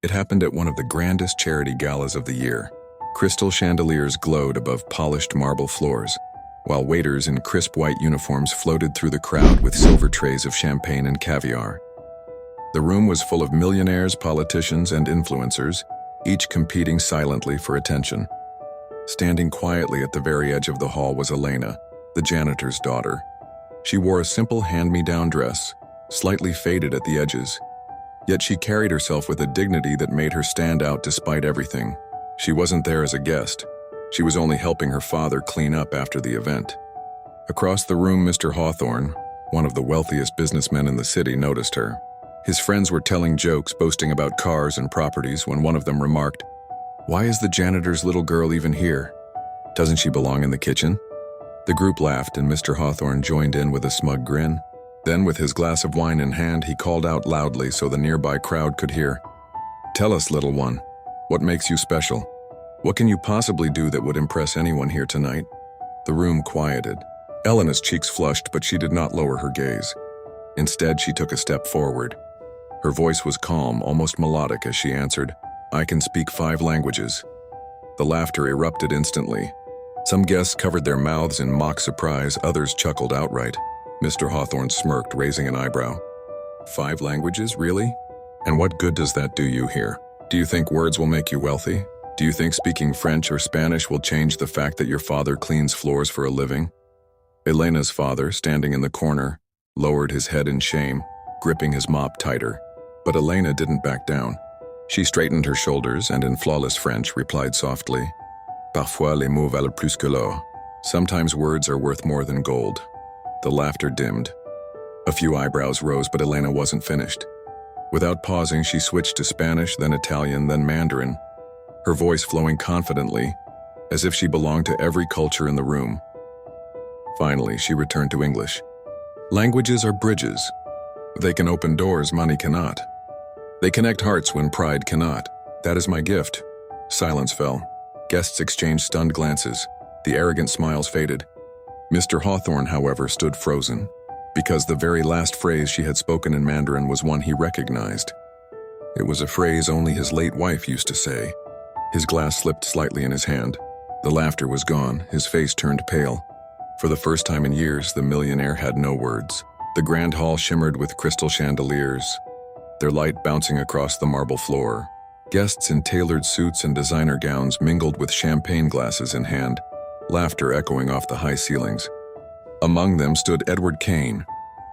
It happened at one of the grandest charity galas of the year. Crystal chandeliers glowed above polished marble floors, while waiters in crisp white uniforms floated through the crowd with silver trays of champagne and caviar. The room was full of millionaires, politicians, and influencers, each competing silently for attention. Standing quietly at the very edge of the hall was Elena, the janitor's daughter. She wore a simple hand-me-down dress, slightly faded at the edges, yet she carried herself with a dignity that made her stand out despite everything. She wasn't there as a guest. She was only helping her father clean up after the event. Across the room, Mr. Hawthorne, one of the wealthiest businessmen in the city, noticed her. His friends were telling jokes, boasting about cars and properties, when one of them remarked, "Why is the janitor's little girl even here? Doesn't she belong in the kitchen?" The group laughed, and Mr. Hawthorne joined in with a smug grin. Then, with his glass of wine in hand, he called out loudly so the nearby crowd could hear, "Tell us, little one, what makes you special? What can you possibly do that would impress anyone here tonight?" The room quieted. Elena's cheeks flushed, but she did not lower her gaze. Instead, she took a step forward. Her voice was calm, almost melodic, as she answered, "I can speak 5 languages." The laughter erupted instantly. Some guests covered their mouths in mock surprise, others chuckled outright. Mr. Hawthorne smirked, raising an eyebrow. 5 languages, really? And what good does that do you here? Do you think words will make you wealthy? Do you think speaking French or Spanish will change the fact that your father cleans floors for a living? Elena's father, standing in the corner, lowered his head in shame, gripping his mop tighter. But Elena didn't back down. She straightened her shoulders and in flawless French replied softly, "Parfois les mots valent plus que l'or." Sometimes words are worth more than gold. The laughter dimmed. A few eyebrows rose, but Elena wasn't finished. Without pausing, she switched to Spanish, then Italian, then Mandarin, her voice flowing confidently, as if she belonged to every culture in the room. Finally, she returned to English. Languages are bridges. They can open doors money cannot. They connect hearts when pride cannot. That is my gift. Silence fell. Guests exchanged stunned glances. The arrogant smiles faded. Mr. Hawthorne, however, stood frozen, because the very last phrase she had spoken in Mandarin was one he recognized. It was a phrase only his late wife used to say. His glass slipped slightly in his hand. The laughter was gone. His face turned pale. For the first time in years, the millionaire had no words. The grand hall shimmered with crystal chandeliers, their light bouncing across the marble floor. Guests in tailored suits and designer gowns mingled with champagne glasses in hand, laughter echoing off the high ceilings. Among them stood Edward Kane,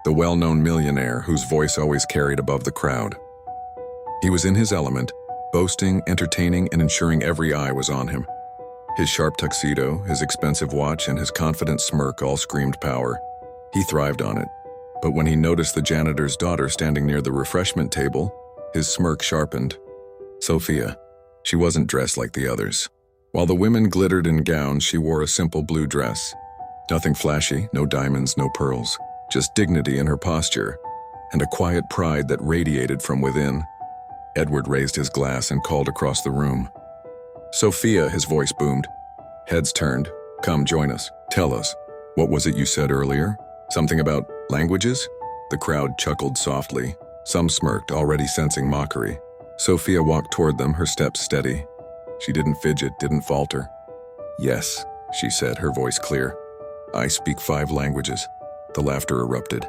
the well-known millionaire whose voice always carried above the crowd. He was in his element, boasting, entertaining, and ensuring every eye was on him. His sharp tuxedo, his expensive watch, and his confident smirk all screamed power. He thrived on it. But when he noticed the janitor's daughter standing near the refreshment table, his smirk sharpened. Sophia. She wasn't dressed like the others. While the women glittered in gowns, she wore a simple blue dress. Nothing flashy, no diamonds, no pearls, just dignity in her posture, and a quiet pride that radiated from within. Edward raised his glass and called across the room. "Sophia," his voice boomed. Heads turned. "Come, join us. Tell us. What was it you said earlier? Something about languages?" The crowd chuckled softly. Some smirked, already sensing mockery. Sophia walked toward them, her steps steady. She didn't fidget, didn't falter. "Yes," she said, her voice clear. "I speak 5 languages." The laughter erupted.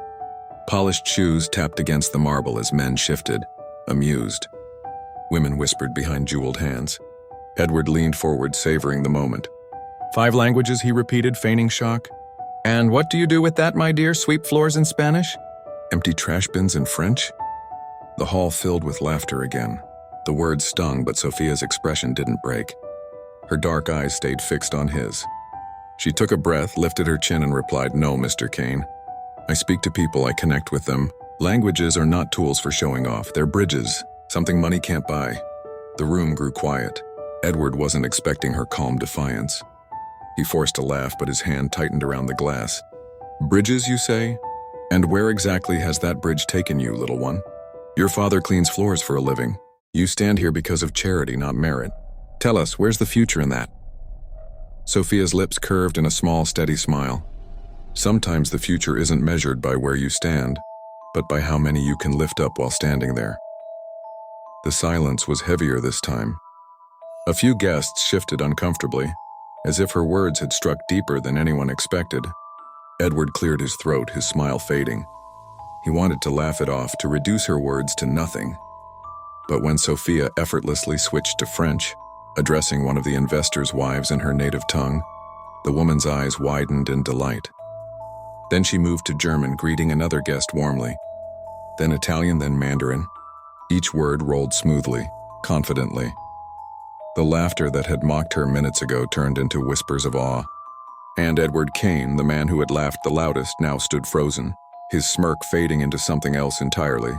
Polished shoes tapped against the marble as men shifted, amused. Women whispered behind jeweled hands. Edward leaned forward, savoring the moment. 5 languages, he repeated, feigning shock. "And what do you do with that, my dear? Sweep floors in Spanish? Empty trash bins in French?" The hall filled with laughter again. The words stung, but Sophia's expression didn't break. Her dark eyes stayed fixed on his. She took a breath, lifted her chin, and replied, "No, Mr. Kane. I speak to people, I connect with them. Languages are not tools for showing off. They're bridges, something money can't buy." The room grew quiet. Edward wasn't expecting her calm defiance. He forced a laugh, but his hand tightened around the glass. "Bridges, you say? And where exactly has that bridge taken you, little one? Your father cleans floors for a living. You stand here because of charity, not merit. Tell us, where's the future in that?" Sophia's lips curved in a small, steady smile. "Sometimes the future isn't measured by where you stand, but by how many you can lift up while standing there." The silence was heavier this time. A few guests shifted uncomfortably, as if her words had struck deeper than anyone expected. Edward cleared his throat, his smile fading. He wanted to laugh it off, to reduce her words to nothing. But when Sophia effortlessly switched to French, addressing one of the investors' wives in her native tongue, the woman's eyes widened in delight. Then she moved to German, greeting another guest warmly. Then Italian, then Mandarin. Each word rolled smoothly, confidently. The laughter that had mocked her minutes ago turned into whispers of awe. And Edward Kane, the man who had laughed the loudest, now stood frozen, his smirk fading into something else entirely.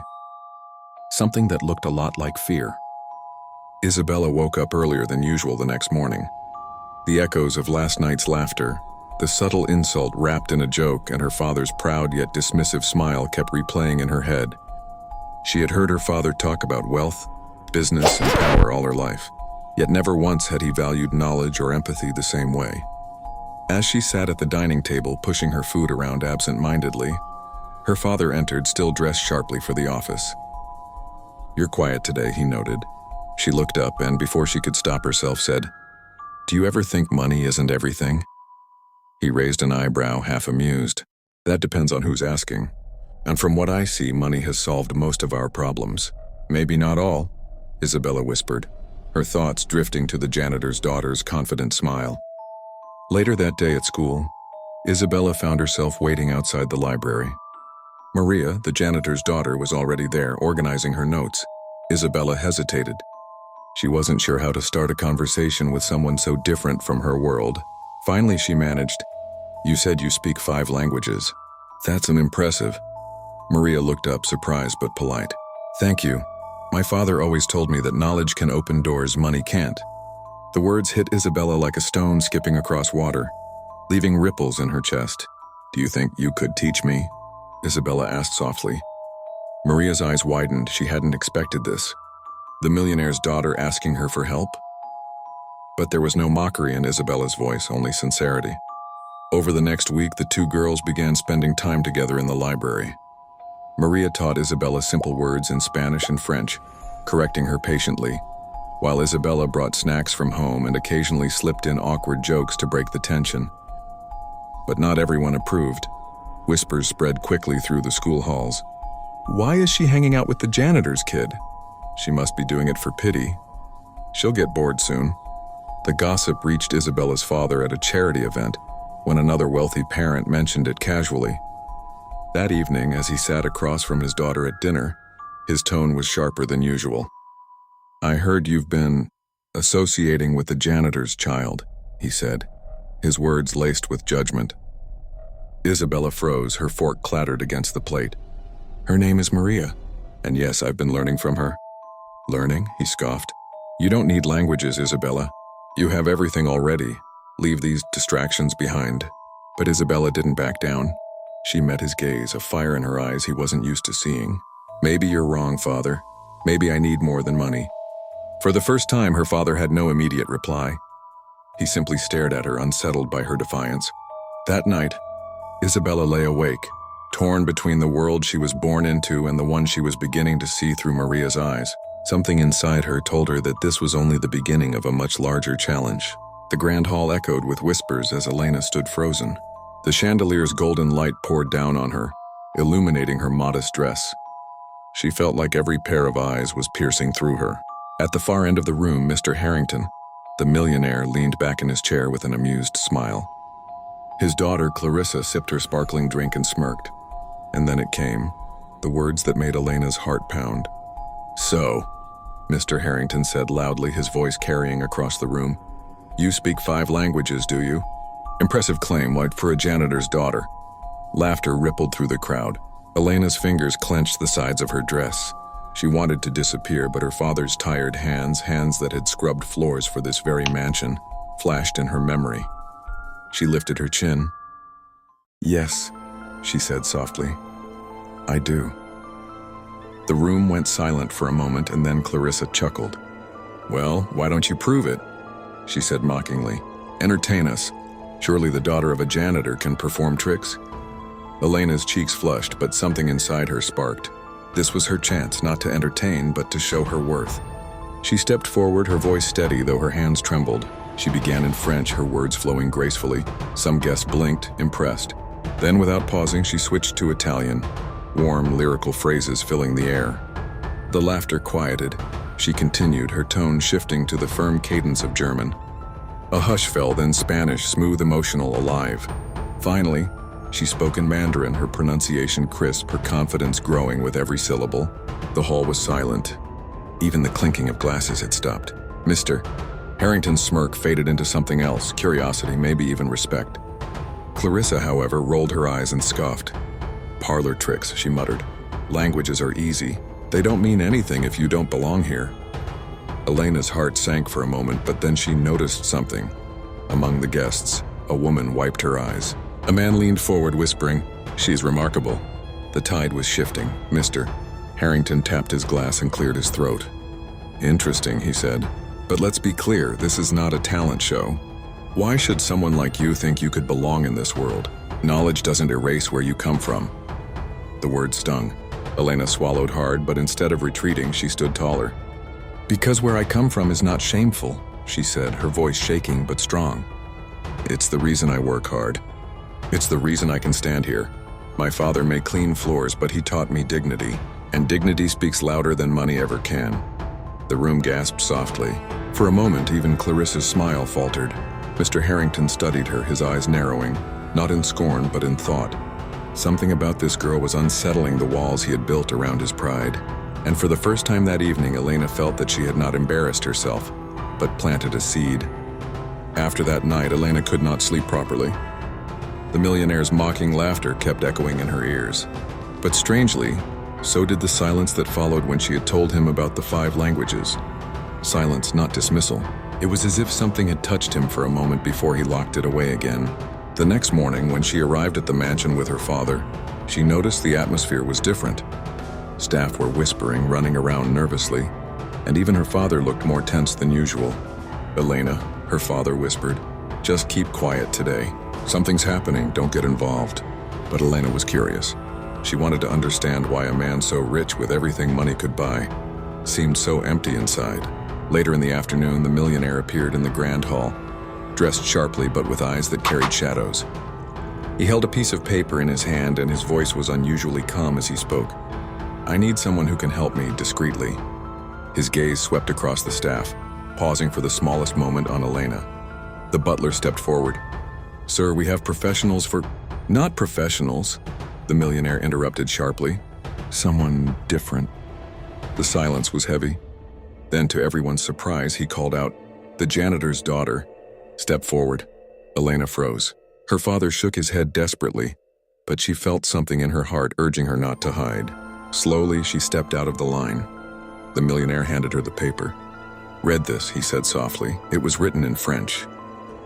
Something that looked a lot like fear. Isabella woke up earlier than usual the next morning. The echoes of last night's laughter, the subtle insult wrapped in a joke, and her father's proud yet dismissive smile kept replaying in her head. She had heard her father talk about wealth, business, and power all her life, yet never once had he valued knowledge or empathy the same way. As she sat at the dining table pushing her food around absent-mindedly, her father entered, still dressed sharply for the office. "You're quiet today," he noted. She looked up and, before she could stop herself, said, "Do you ever think money isn't everything?" He raised an eyebrow, half amused. "That depends on who's asking. And from what I see, money has solved most of our problems. Maybe not all," Isabella whispered, her thoughts drifting to the janitor's daughter's confident smile. Later that day at school, Isabella found herself waiting outside the library. Maria, the janitor's daughter, was already there, organizing her notes. Isabella hesitated. She wasn't sure how to start a conversation with someone so different from her world. Finally, she managed, "You said you speak 5 languages. That's impressive." Maria looked up, surprised but polite. "Thank you. My father always told me that knowledge can open doors money can't." The words hit Isabella like a stone skipping across water, leaving ripples in her chest. "Do you think you could teach me?" Isabella asked softly. Maria's eyes widened. She hadn't expected this. The millionaire's daughter asking her for help? But there was no mockery in Isabella's voice, only sincerity. Over the next week, the two girls began spending time together in the library. Maria taught Isabella simple words in Spanish and French, correcting her patiently, while Isabella brought snacks from home and occasionally slipped in awkward jokes to break the tension. But not everyone approved. Whispers spread quickly through the school halls. "Why is she hanging out with the janitor's kid? She must be doing it for pity. She'll get bored soon." The gossip reached Isabella's father at a charity event when another wealthy parent mentioned it casually. That evening, as he sat across from his daughter at dinner, his tone was sharper than usual. "I heard you've been associating with the janitor's child," he said, his words laced with judgment. Isabella froze, her fork clattered against the plate. "Her name is Maria, and yes, I've been learning from her." "Learning?" he scoffed. "You don't need languages, Isabella. You have everything already. Leave these distractions behind." But Isabella didn't back down. She met his gaze, a fire in her eyes he wasn't used to seeing. "Maybe you're wrong, Father. Maybe I need more than money." For the first time, her father had no immediate reply. He simply stared at her, unsettled by her defiance. That night, Isabella lay awake, torn between the world she was born into and the one she was beginning to see through Maria's eyes. Something inside her told her that this was only the beginning of a much larger challenge. The grand hall echoed with whispers as Elena stood frozen. The chandelier's golden light poured down on her, illuminating her modest dress. She felt like every pair of eyes was piercing through her. At the far end of the room, Mr. Harrington, the millionaire, leaned back in his chair with an amused smile. His daughter, Clarissa, sipped her sparkling drink and smirked. And then it came, the words that made Elena's heart pound. "So," Mr. Harrington said loudly, his voice carrying across the room, "you speak 5 languages, do you?" Impressive claim, like for a janitor's daughter. Laughter rippled through the crowd. Elena's fingers clenched the sides of her dress. She wanted to disappear, but her father's tired hands that had scrubbed floors for this very mansion, flashed in her memory. She lifted her chin. "Yes," she said softly. "I do." The room went silent for a moment, and then Clarissa chuckled. "Well, why don't you prove it?" she said mockingly. "Entertain us. Surely the daughter of a janitor can perform tricks." Elena's cheeks flushed, but something inside her sparked. This was her chance, not to entertain, but to show her worth. She stepped forward, her voice steady, though her hands trembled. She began in French, her words flowing gracefully. Some guests blinked, impressed. Then, without pausing, she switched to Italian, warm, lyrical phrases filling the air. The laughter quieted. She continued, her tone shifting to the firm cadence of German. A hush fell, then Spanish, smooth, emotional, alive. Finally, she spoke in Mandarin, her pronunciation crisp, her confidence growing with every syllable. The hall was silent. Even the clinking of glasses had stopped. Mr. Harrington's smirk faded into something else, curiosity, maybe even respect. Clarissa, however, rolled her eyes and scoffed. Parlor tricks, she muttered. Languages are easy. They don't mean anything if you don't belong here. Elena's heart sank for a moment, but then she noticed something. Among the guests, a woman wiped her eyes. A man leaned forward, whispering, "She's remarkable." The tide was shifting. Mr. Harrington tapped his glass and cleared his throat. "Interesting," he said. "But let's be clear, this is not a talent show. Why should someone like you think you could belong in this world? Knowledge doesn't erase where you come from." The word stung. Elena swallowed hard, but instead of retreating, she stood taller. "Because where I come from is not shameful," she said, her voice shaking but strong. "It's the reason I work hard. It's the reason I can stand here. My father may clean floors, but he taught me dignity, and dignity speaks louder than money ever can." The room gasped softly. For a moment, even Clarissa's smile faltered. Mr. Harrington studied her, his eyes narrowing, not in scorn, but in thought. Something about this girl was unsettling the walls he had built around his pride. And for the first time that evening, Elena felt that she had not embarrassed herself, but planted a seed. After that night, Elena could not sleep properly. The millionaire's mocking laughter kept echoing in her ears. But strangely, so did the silence that followed when she had told him about the 5 languages. Silence, not dismissal. It was as if something had touched him for a moment before he locked it away again. The next morning, when she arrived at the mansion with her father, she noticed the atmosphere was different. Staff were whispering, running around nervously, and even her father looked more tense than usual. "Elena," her father whispered, "just keep quiet today. Something's happening, don't get involved." But Elena was curious. She wanted to understand why a man so rich with everything money could buy seemed so empty inside. Later in the afternoon, the millionaire appeared in the grand hall, dressed sharply but with eyes that carried shadows. He held a piece of paper in his hand, and his voice was unusually calm as he spoke. "I need someone who can help me, discreetly." His gaze swept across the staff, pausing for the smallest moment on Elena. The butler stepped forward. "Sir, we have professionals for—" "Not professionals," the millionaire interrupted sharply. "Someone different." The silence was heavy. Then, to everyone's surprise, he called out, "The janitor's daughter. Step forward." Elena froze. Her father shook his head desperately, but she felt something in her heart urging her not to hide. Slowly, she stepped out of the line. The millionaire handed her the paper. "Read this," he said softly. It was written in French.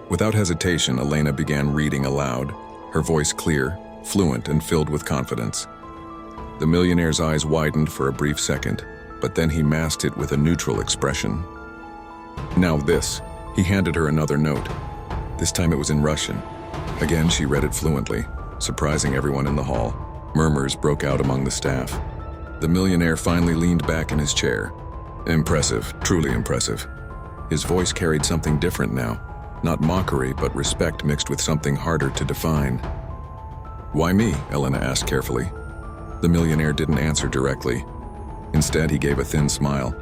Without hesitation, Elena began reading aloud, her voice clear, fluent, and filled with confidence. The millionaire's eyes widened for a brief second, but then he masked it with a neutral expression. "Now this." He handed her another note. This time it was in Russian. Again, she read it fluently, surprising everyone in the hall. Murmurs broke out among the staff. The millionaire finally leaned back in his chair. "Impressive, truly impressive." His voice carried something different now. Not mockery, but respect mixed with something harder to define. "Why me?" Elena asked carefully. The millionaire didn't answer directly. Instead, he gave a thin smile.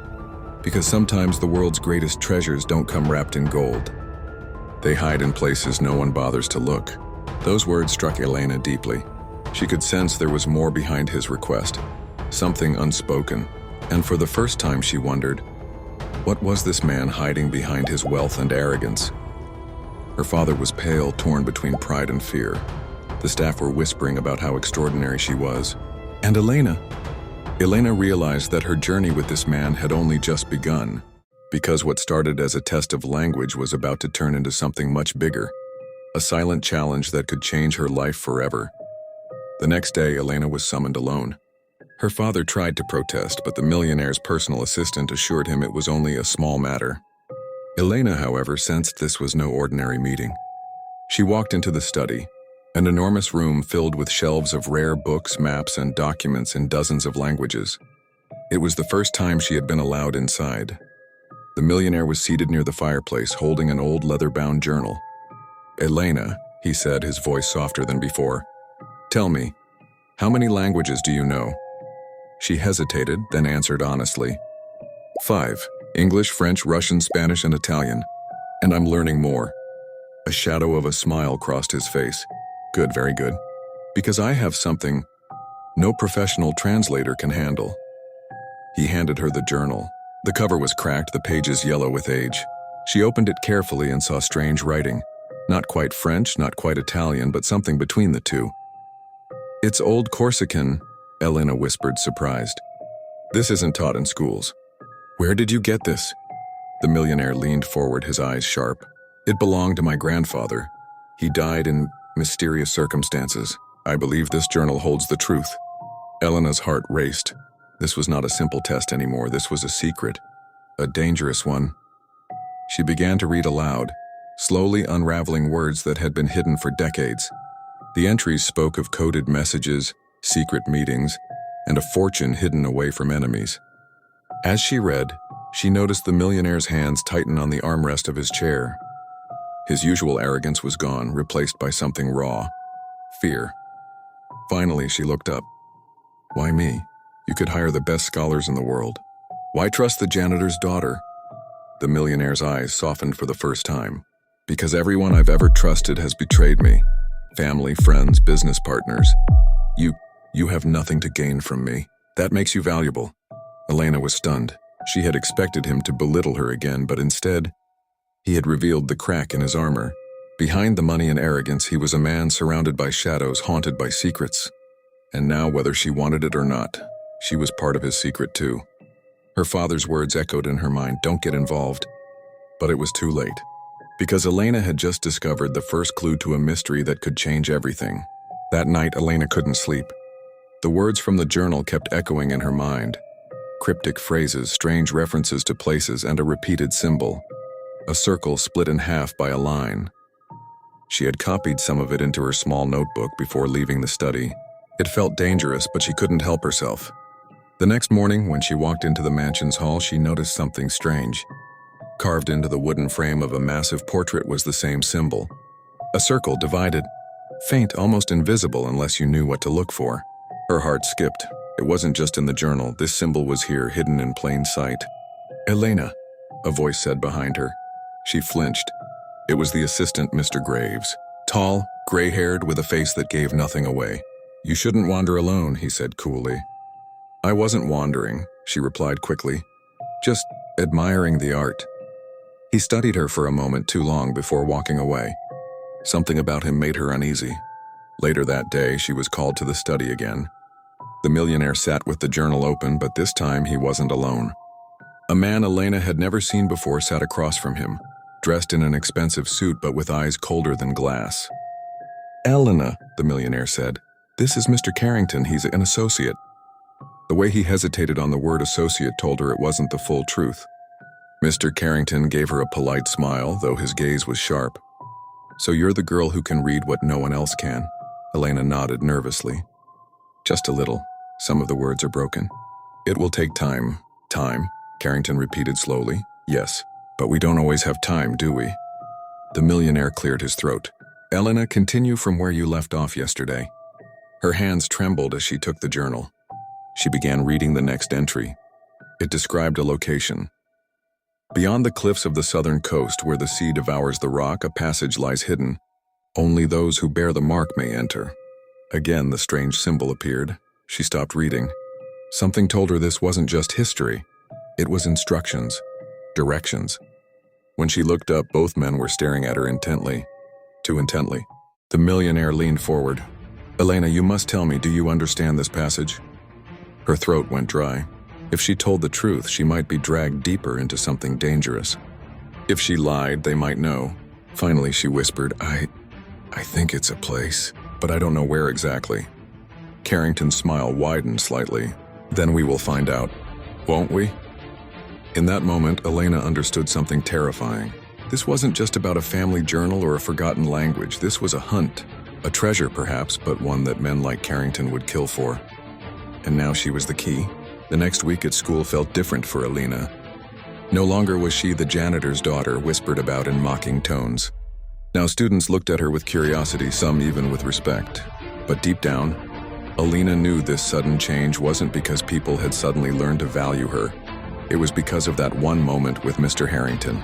"Because sometimes the world's greatest treasures don't come wrapped in gold. They hide in places no one bothers to look." Those words struck Elena deeply. She could sense there was more behind his request, something unspoken, and for the first time she wondered, what was this man hiding behind his wealth and arrogance? Her father was pale, torn between pride and fear. The staff were whispering about how extraordinary she was. And Elena realized that her journey with this man had only just begun, because what started as a test of language was about to turn into something much bigger, a silent challenge that could change her life forever. The next day, Elena was summoned alone. Her father tried to protest, but the millionaire's personal assistant assured him it was only a small matter. Elena, however, sensed this was no ordinary meeting. She walked into the study, An enormous room filled with shelves of rare books, maps, and documents in dozens of languages. It was the first time she had been allowed inside. The millionaire was seated near the fireplace, holding an old leather-bound journal. "Elena," he said, his voice softer than before, "tell me, how many languages do you know?" She hesitated, then answered honestly, "5. English, French, Russian, Spanish, and Italian. And I'm learning more." A shadow of a smile crossed his face. "Good, very good. Because I have something no professional translator can handle." He handed her the journal. The cover was cracked, the pages yellow with age. She opened it carefully and saw strange writing. Not quite French, not quite Italian, but something between the two. "It's old Corsican," Elena whispered, surprised. "This isn't taught in schools." "Where did you get this?" The millionaire leaned forward, his eyes sharp. "It belonged to my grandfather. He died in mysterious circumstances. I believe this journal holds the truth." Elena's heart raced. This was not a simple test anymore. This was a secret, a dangerous one. She began to read aloud, slowly unraveling words that had been hidden for decades. The entries spoke of coded messages, secret meetings, and a fortune hidden away from enemies. As she read, she noticed the millionaire's hands tighten on the armrest of his chair. His usual arrogance was gone, replaced by something raw, fear. Finally, she looked up. "Why me? You could hire the best scholars in the world. Why trust the janitor's daughter?" The millionaire's eyes softened for the first time. "Because everyone I've ever trusted has betrayed me. Family, friends, business partners. You have nothing to gain from me. That makes you valuable." Elena was stunned. She had expected him to belittle her again, but instead, he had revealed the crack in his armor. Behind the money and arrogance, he was a man surrounded by shadows, haunted by secrets. And now, whether she wanted it or not, she was part of his secret too. Her father's words echoed in her mind, "Don't get involved." But it was too late. Because Elena had just discovered the first clue to a mystery that could change everything. That night, Elena couldn't sleep. The words from the journal kept echoing in her mind. Cryptic phrases, strange references to places, and a repeated symbol. A circle split in half by a line. She had copied some of it into her small notebook before leaving the study. It felt dangerous, but she couldn't help herself. The next morning, when she walked into the mansion's hall, she noticed something strange. Carved into the wooden frame of a massive portrait was the same symbol. A circle divided, faint, almost invisible unless you knew what to look for. Her heart skipped. It wasn't just in the journal. This symbol was here, hidden in plain sight. "Elena," a voice said behind her. She flinched. It was the assistant, Mr. Graves. Tall, gray-haired, with a face that gave nothing away. "You shouldn't wander alone," he said coolly. "I wasn't wandering," she replied quickly. "Just admiring the art." He studied her for a moment too long before walking away. Something about him made her uneasy. Later that day, she was called to the study again. The millionaire sat with the journal open, but this time he wasn't alone. A man Elena had never seen before sat across from him, dressed in an expensive suit but with eyes colder than glass. "Elena," the millionaire said, "this is Mr. Carrington. He's an associate." The way he hesitated on the word associate told her it wasn't the full truth. Mr. Carrington gave her a polite smile, though his gaze was sharp. "So you're the girl who can read what no one else can?" Elena nodded nervously. "Just a little. Some of the words are broken." "It will take time." "Time?" Carrington repeated slowly. "Yes, but we don't always have time, do we?" The millionaire cleared his throat. "Elena, continue from where you left off yesterday." Her hands trembled as she took the journal. She began reading the next entry. It described a location. "Beyond the cliffs of the southern coast, where the sea devours the rock, a passage lies hidden. Only those who bear the mark may enter." Again, the strange symbol appeared. She stopped reading. Something told her this wasn't just history. It was instructions, directions. When she looked up, both men were staring at her intently. Too intently. The millionaire leaned forward. "Elena, you must tell me, do you understand this passage?" Her throat went dry. If she told the truth, she might be dragged deeper into something dangerous. If she lied, they might know. Finally, she whispered, I think it's a place, but I don't know where exactly." Carrington's smile widened slightly. "Then we will find out, won't we?" In that moment, Elena understood something terrifying. This wasn't just about a family journal or a forgotten language. This was a hunt. A treasure, perhaps, but one that men like Carrington would kill for. And now she was the key. The next week at school felt different for Alina. No longer was she the janitor's daughter whispered about in mocking tones. Now students looked at her with curiosity, some even with respect. But deep down, Alina knew this sudden change wasn't because people had suddenly learned to value her. It was because of that one moment with Mr. Harrington.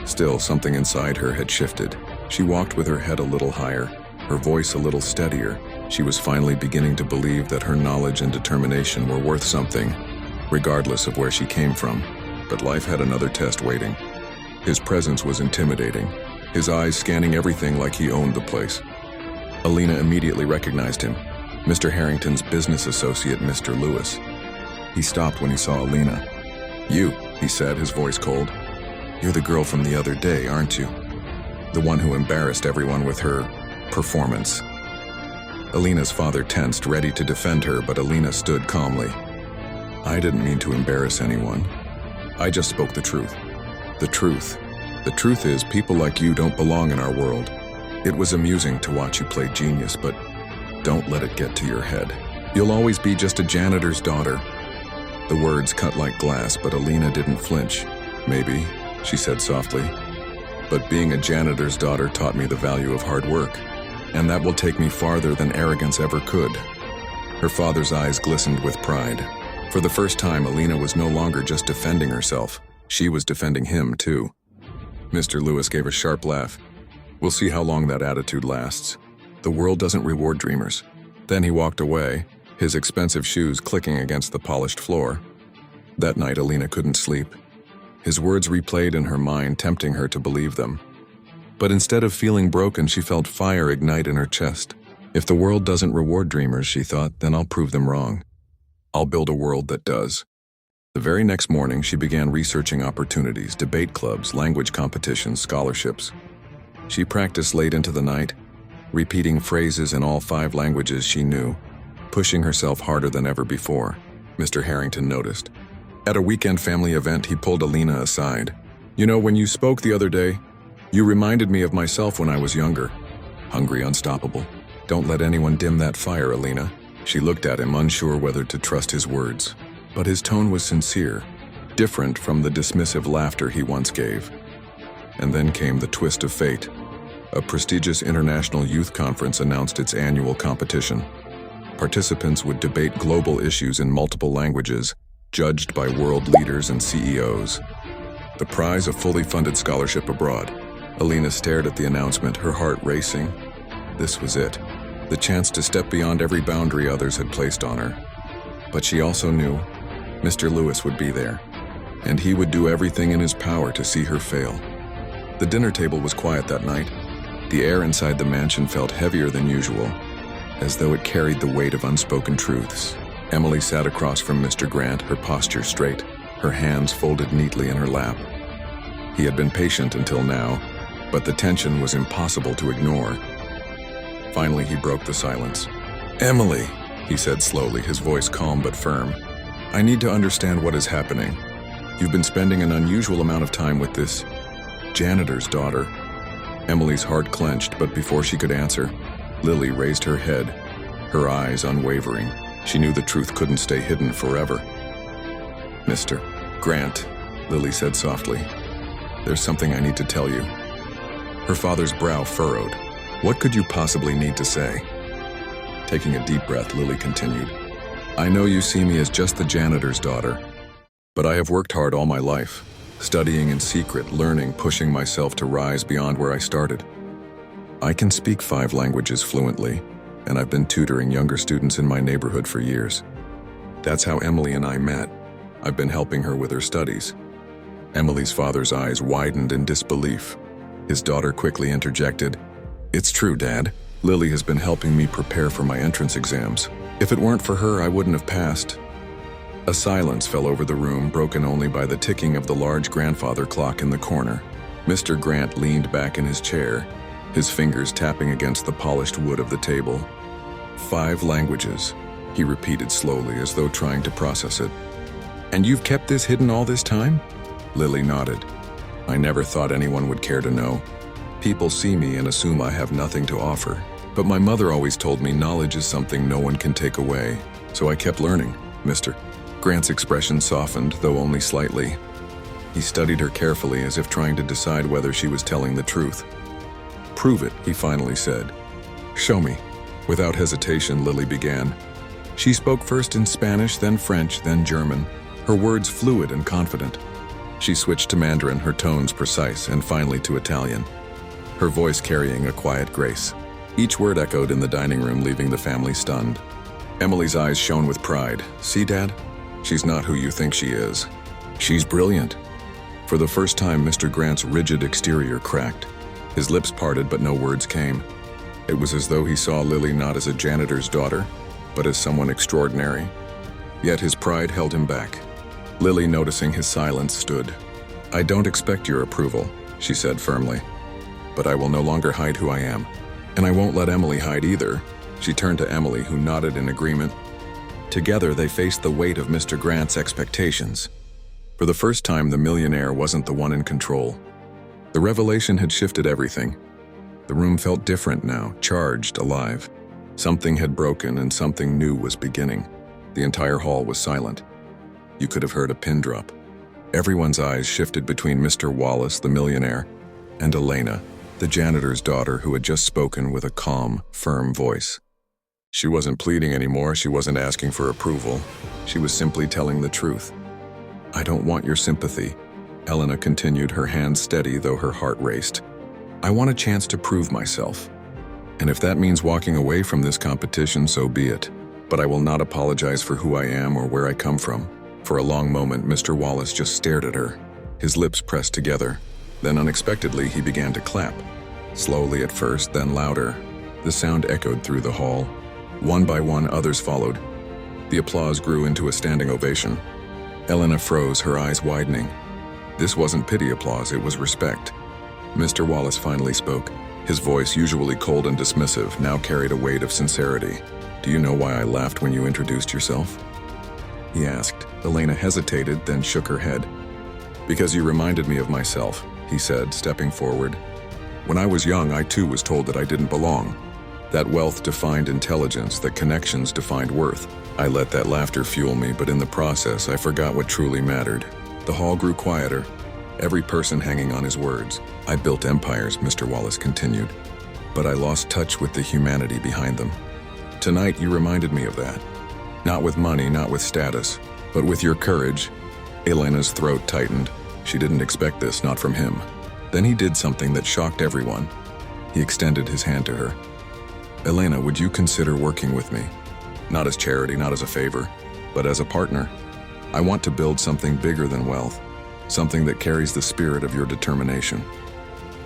Still, something inside her had shifted. She walked with her head a little higher, her voice a little steadier. She was finally beginning to believe that her knowledge and determination were worth something, regardless of where she came from. But life had another test waiting. His presence was intimidating, his eyes scanning everything like he owned the place. Alina immediately recognized him, Mr. Harrington's business associate, Mr. Lewis. He stopped when he saw Alina. "You," he said, his voice cold. "You're the girl from the other day, aren't you? The one who embarrassed everyone with her performance." Alina's father tensed, ready to defend her, but Alina stood calmly. "I didn't mean to embarrass anyone. I just spoke the truth. The truth. The truth is, people like you don't belong in our world. It was amusing to watch you play genius, but don't let it get to your head. You'll always be just a janitor's daughter." The words cut like glass, but Alina didn't flinch. "Maybe," she said softly, "but being a janitor's daughter taught me the value of hard work, and that will take me farther than arrogance ever could." Her father's eyes glistened with pride. For the first time, Alina was no longer just defending herself. She was defending him, too. Mr. Lewis gave a sharp laugh. "We'll see how long that attitude lasts. The world doesn't reward dreamers." Then he walked away, his expensive shoes clicking against the polished floor. That night, Alina couldn't sleep. His words replayed in her mind, tempting her to believe them. But instead of feeling broken, she felt fire ignite in her chest. If the world doesn't reward dreamers, she thought, then I'll prove them wrong. I'll build a world that does. The very next morning, she began researching opportunities, debate clubs, language competitions, scholarships. She practiced late into the night, repeating phrases in all 5 languages she knew, pushing herself harder than ever before. Mr. Harrington noticed. At a weekend family event, he pulled Alina aside. "You know, when you spoke the other day, you reminded me of myself when I was younger. Hungry, unstoppable. Don't let anyone dim that fire, Alina." She looked at him, unsure whether to trust his words. But his tone was sincere, different from the dismissive laughter he once gave. And then came the twist of fate. A prestigious international youth conference announced its annual competition. Participants would debate global issues in multiple languages, judged by world leaders and CEOs. The prize, a fully funded scholarship abroad. Alina stared at the announcement, her heart racing. This was it, the chance to step beyond every boundary others had placed on her. But she also knew Mr. Lewis would be there, and he would do everything in his power to see her fail. The dinner table was quiet that night. The air inside the mansion felt heavier than usual, as though it carried the weight of unspoken truths. Emily sat across from Mr. Grant, her posture straight, her hands folded neatly in her lap. He had been patient until now, but the tension was impossible to ignore. Finally, he broke the silence. "Emily," he said slowly, his voice calm but firm, "I need to understand what is happening. You've been spending an unusual amount of time with this janitor's daughter." Emily's heart clenched, but before she could answer, Lily raised her head, her eyes unwavering. She knew the truth couldn't stay hidden forever. "Mr. Grant," Lily said softly, "there's something I need to tell you." Her father's brow furrowed. "What could you possibly need to say?" Taking a deep breath, Lily continued, "I know you see me as just the janitor's daughter, but I have worked hard all my life, studying in secret, learning, pushing myself to rise beyond where I started. I can speak 5 languages fluently, and I've been tutoring younger students in my neighborhood for years. That's how Emily and I met. I've been helping her with her studies." Emily's father's eyes widened in disbelief. His daughter quickly interjected, "It's true, Dad. Lily has been helping me prepare for my entrance exams. If it weren't for her, I wouldn't have passed." A silence fell over the room, broken only by the ticking of the large grandfather clock in the corner. Mr. Grant leaned back in his chair, his fingers tapping against the polished wood of the table. 5 languages, he repeated slowly, as though trying to process it. "And you've kept this hidden all this time?" Lily nodded. "I never thought anyone would care to know. People see me and assume I have nothing to offer. But my mother always told me knowledge is something no one can take away, so I kept learning, Mr. Grant's expression softened, though only slightly. He studied her carefully as if trying to decide whether she was telling the truth. "Prove it," he finally said. "Show me." Without hesitation, Lily began. She spoke first in Spanish, then French, then German, her words fluid and confident. She switched to Mandarin, her tones precise, and finally to Italian, her voice carrying a quiet grace. Each word echoed in the dining room, leaving the family stunned. Emily's eyes shone with pride. "See, Dad? She's not who you think she is. She's brilliant." For the first time, Mr. Grant's rigid exterior cracked. His lips parted, but no words came. It was as though he saw Lily not as a janitor's daughter, but as someone extraordinary. Yet his pride held him back. Lily, noticing his silence, stood. "I don't expect your approval," she said firmly. "But I will no longer hide who I am. And I won't let Emily hide either." She turned to Emily, who nodded in agreement. Together, they faced the weight of Mr. Grant's expectations. For the first time, the millionaire wasn't the one in control. The revelation had shifted everything. The room felt different now, charged, alive. Something had broken and something new was beginning. The entire hall was silent. You could have heard a pin drop. Everyone's eyes shifted between Mr. Wallace, the millionaire, and Elena, the janitor's daughter, who had just spoken with a calm, firm voice. She wasn't pleading anymore, she wasn't asking for approval. She was simply telling the truth. "I don't want your sympathy," Elena continued, her hands steady though her heart raced. "I want a chance to prove myself. And if that means walking away from this competition, so be it. But I will not apologize for who I am or where I come from." For a long moment, Mr. Wallace just stared at her, his lips pressed together. Then unexpectedly, he began to clap. Slowly at first, then louder. The sound echoed through the hall. One by one, others followed. The applause grew into a standing ovation. Elena froze, her eyes widening. This wasn't pity applause, it was respect. Mr. Wallace finally spoke. His voice, usually cold and dismissive, now carried a weight of sincerity. "Do you know why I laughed when you introduced yourself?" he asked. Elena hesitated, then shook her head. "Because you reminded me of myself," he said, stepping forward. "When I was young, I too was told that I didn't belong. That wealth defined intelligence, that connections defined worth. I let that laughter fuel me, but in the process, I forgot what truly mattered." The hall grew quieter, every person hanging on his words. "I built empires," Mr. Wallace continued, "but I lost touch with the humanity behind them. Tonight, you reminded me of that. Not with money, not with status, but with your courage." Elena's throat tightened. She didn't expect this, not from him. Then he did something that shocked everyone. He extended his hand to her. "Elena, would you consider working with me? Not as charity, not as a favor, but as a partner. I want to build something bigger than wealth, something that carries the spirit of your determination."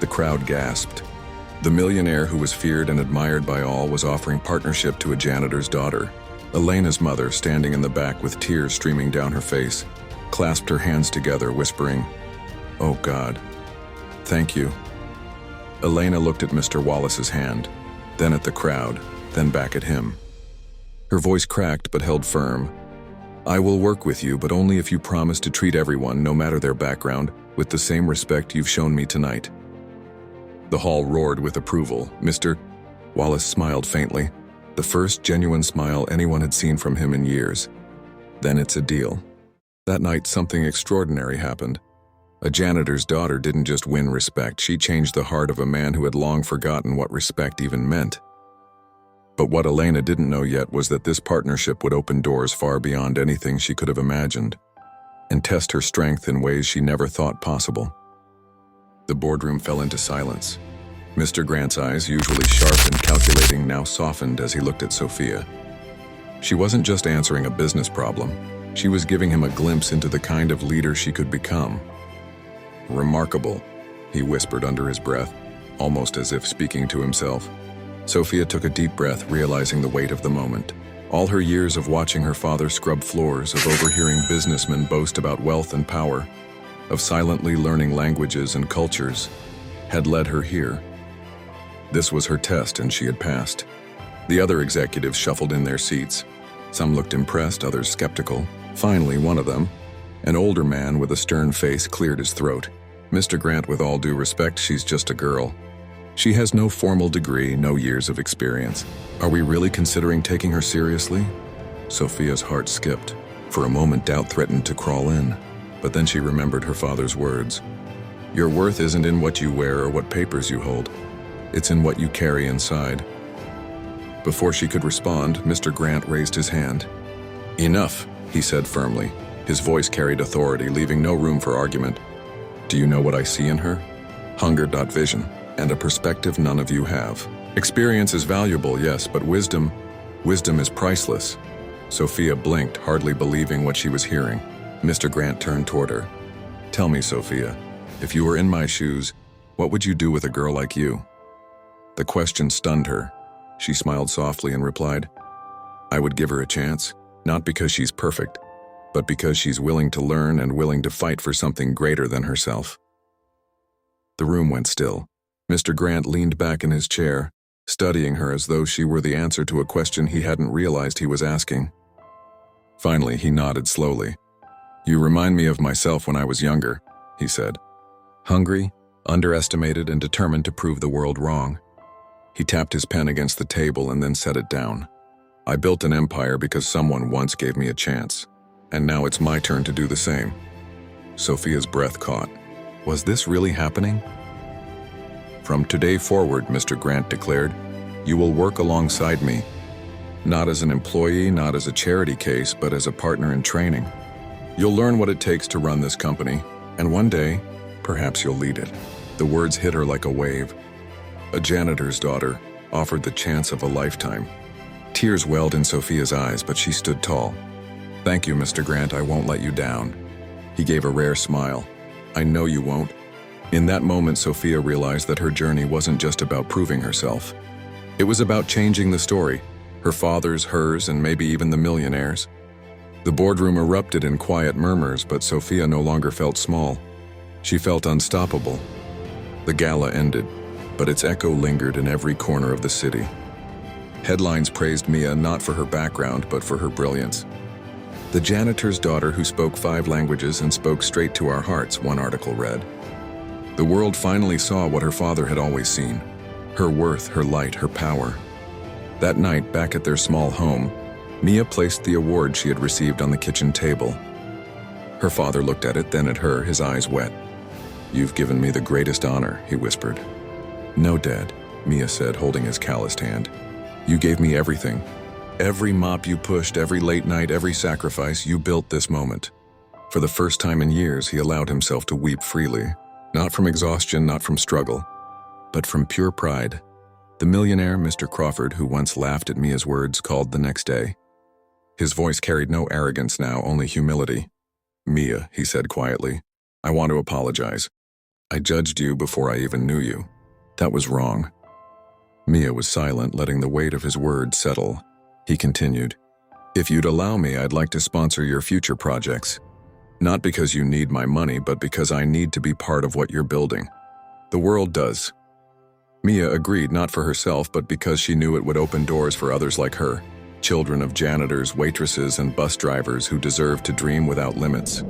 The crowd gasped. The millionaire, who was feared and admired by all, was offering partnership to a janitor's daughter. Elena's mother, standing in the back with tears streaming down her face, clasped her hands together, whispering, "Oh God, thank you." Elena looked at Mr. Wallace's hand, then at the crowd, then back at him. Her voice cracked but held firm. "I will work with you, but only if you promise to treat everyone, no matter their background, with the same respect you've shown me tonight." The hall roared with approval. Mr. Wallace smiled faintly, the first genuine smile anyone had seen from him in years. "Then it's a deal." That night, something extraordinary happened. A janitor's daughter didn't just win respect, she changed the heart of a man who had long forgotten what respect even meant. But what Elena didn't know yet was that this partnership would open doors far beyond anything she could have imagined, and test her strength in ways she never thought possible. The boardroom fell into silence. Mr. Grant's eyes, usually sharp and calculating, now softened as he looked at Sophia. She wasn't just answering a business problem, she was giving him a glimpse into the kind of leader she could become. "Remarkable," he whispered under his breath, almost as if speaking to himself. Sophia took a deep breath, realizing the weight of the moment. All her years of watching her father scrub floors, of overhearing businessmen boast about wealth and power, of silently learning languages and cultures, had led her here. This was her test, and she had passed. The other executives shuffled in their seats. Some looked impressed, others skeptical. Finally, one of them, an older man with a stern face, cleared his throat. "Mr. Grant, with all due respect, she's just a girl." She has no formal degree, no years of experience. Are we really considering taking her seriously? Sophia's heart skipped. For a moment, doubt threatened to crawl in, but then she remembered her father's words. Your worth isn't in what you wear or what papers you hold. It's in what you carry inside. Before she could respond, Mr. Grant raised his hand. Enough, he said firmly. His voice carried authority, leaving no room for argument. Do you know what I see in her? Hunger, not vision, and a perspective none of you have. Experience is valuable, yes, but wisdom is priceless. Sophia blinked, hardly believing what she was hearing. Mr. Grant turned toward her. Tell me, Sophia, if you were in my shoes, what would you do with a girl like you? The question stunned her. She smiled softly and replied, I would give her a chance, not because she's perfect, but because she's willing to learn and willing to fight for something greater than herself. The room went still. Mr. Grant leaned back in his chair, studying her as though she were the answer to a question he hadn't realized he was asking. Finally, he nodded slowly. You remind me of myself when I was younger, he said. Hungry, underestimated, and determined to prove the world wrong. He tapped his pen against the table and then set it down. I built an empire because someone once gave me a chance, and now it's my turn to do the same. Sophia's breath caught. Was this really happening? From today forward, Mr. Grant declared, you will work alongside me. Not as an employee, not as a charity case, but as a partner in training. You'll learn what it takes to run this company, and one day, perhaps you'll lead it. The words hit her like a wave. A janitor's daughter, offered the chance of a lifetime. Tears welled in Sophia's eyes, but she stood tall. Thank you, Mr. Grant, I won't let you down. He gave a rare smile. I know you won't. In that moment, Sophia realized that her journey wasn't just about proving herself. It was about changing the story, her father's, hers, and maybe even the Millionaire's. The boardroom erupted in quiet murmurs, but Sophia no longer felt small. She felt unstoppable. The gala ended, but its echo lingered in every corner of the city. Headlines praised Mia not for her background, but for her brilliance. The janitor's daughter who spoke 5 languages and spoke straight to our hearts, one article read. The world finally saw what her father had always seen. Her worth, her light, her power. That night, back at their small home, Mia placed the award she had received on the kitchen table. Her father looked at it, then at her, his eyes wet. You've given me the greatest honor, he whispered. No, Dad, Mia said, holding his calloused hand. You gave me everything. Every mop you pushed, every late night, every sacrifice, you built this moment. For the first time in years, he allowed himself to weep freely. Not from exhaustion, not from struggle, but from pure pride. The millionaire, Mr. Crawford, who once laughed at Mia's words, called the next day. His voice carried no arrogance now, only humility. Mia, he said quietly, I want to apologize. I judged you before I even knew you. That was wrong. Mia was silent, letting the weight of his words settle. He continued, If you'd allow me, I'd like to sponsor your future projects. Not because you need my money, but because I need to be part of what you're building. The world does. Mia agreed, not for herself, but because she knew it would open doors for others like her, children of janitors, waitresses, and bus drivers who deserve to dream without limits.